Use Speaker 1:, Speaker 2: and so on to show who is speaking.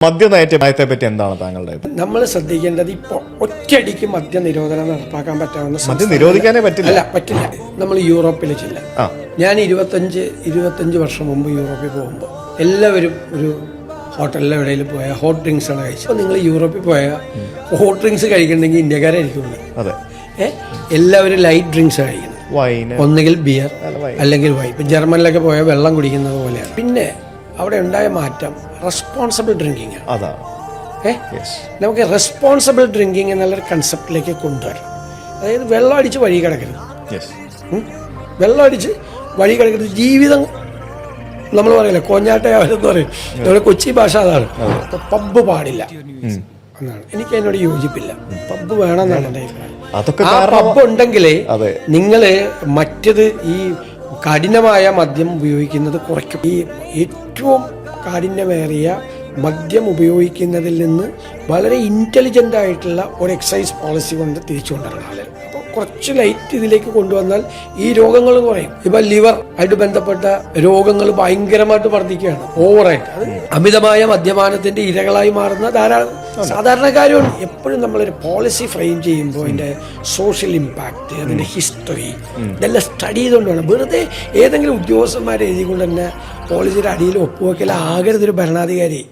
Speaker 1: മദ്യനയത്തെ പറ്റി എന്താണ് താങ്കളുടെ?
Speaker 2: നമ്മൾ ശ്രദ്ധിക്കേണ്ടത് ഇപ്പോൾ ഒറ്റയടിക്ക് മദ്യനിരോധനം നടപ്പാക്കാൻ പറ്റാവുന്ന
Speaker 1: മദ്യം നിരോധിക്കാനേ പറ്റില്ല.
Speaker 2: പറ്റില്ല. നമ്മൾ യൂറോപ്പിൽ ചെല്ല. ഞാൻ 25 വർഷം മുമ്പ് യൂറോപ്പിൽ പോകുമ്പോൾ എല്ലാവരും ഒരു ഹോട്ടലിൽ എവിടെയെങ്കിലും പോയാൽ ഹോട്ട് ഡ്രിങ്ക്സ് ആണ് കഴിച്ചത്. അപ്പോൾ നിങ്ങൾ യൂറോപ്പിൽ പോയാൽ ഹോട്ട് ഡ്രിങ്ക്സ് കഴിക്കണമെങ്കിൽ ഇന്ത്യക്കാരായിരിക്കുള്ളൂ. എല്ലാവരും ലൈറ്റ് ഡ്രിങ്ക്സ് കഴിക്കണം. ഒന്നുകിൽ ബിയർ അല്ലെങ്കിൽ വൈൻ. ഇപ്പം ജർമ്മനിലൊക്കെ പോയാൽ വെള്ളം കുടിക്കുന്നത് പോലെയാണ്. പിന്നെ അവിടെ ഉണ്ടായ മാറ്റം റെസ്പോൺസിബിൾ ഡ്രിങ്കിങ് ആണ്. നമുക്ക് റെസ്പോൺസിബിൾ ഡ്രിങ്കിങ് എന്നുള്ളൊരു കൺസെപ്റ്റിലേക്ക് കൊണ്ടുവരണം. അതായത് വെള്ളം അടിച്ച് വഴി കിടക്കരുത്. വെള്ളം അടിച്ച് വഴി കിടക്കരുത്. ജീവിതം നമ്മൾ പറയില്ല കോഞ്ഞാട്ടയാവലെന്ന് പറയും. നമ്മുടെ കൊച്ചി ഭാഷ അതാണ്. പബ്ബ് പാടില്ല എന്നാണ്. എനിക്ക് അതിനോട് യോജിപ്പില്ല. പബ്ബ് വേണമെന്നാണ് എൻ്റെ അഭിപ്രായം. ആ പബ്ബ് ഉണ്ടെങ്കിലേ നിങ്ങള് മറ്റത് ഈ കഠിനമായ മദ്യം ഉപയോഗിക്കുന്നത് കുറയ്ക്കും. ഈ ഏറ്റവും കാഠിന്യമേറിയ മദ്യം ഉപയോഗിക്കുന്നതിൽ നിന്ന് വളരെ ഇൻ്റലിജൻ്റ് ആയിട്ടുള്ള ഒരു എക്സൈസ് പോളിസി കൊണ്ട് തിരിച്ചു കൊണ്ടുവരണം ആളുകൾ. അപ്പോൾ കുറച്ച് ലൈറ്റ് ഇതിലേക്ക് കൊണ്ടുവന്നാൽ ഈ രോഗങ്ങൾ കുറയും. ഇപ്പം ലിവർ ആയിട്ട് ബന്ധപ്പെട്ട രോഗങ്ങൾ ഭയങ്കരമായിട്ട് വർദ്ധിക്കുകയാണ്. ഓവറായിട്ട് അത് അമിതമായ മദ്യപാനത്തിൻ്റെ ഇരകളായി മാറുന്ന ധാരാളം സാധാരണക്കാരുണ്ട്. എപ്പോഴും നമ്മളൊരു പോളിസി ഫ്രെയിം ചെയ്യുമ്പോൾ അതിൻ്റെ സോഷ്യൽ ഇമ്പാക്റ്റ്, അതിൻ്റെ ഹിസ്റ്ററി ഇതെല്ലാം സ്റ്റഡി ചെയ്തുകൊണ്ട് വേണം. വെറുതെ ഏതെങ്കിലും ഉദ്യോഗസ്ഥന്മാരെ എഴുതിക്കൊണ്ട് തന്നെ പോളിസിയുടെ അടിയിൽ ഒപ്പുവെക്കൽ ആകരുതൊരു ഭരണാധികാരി.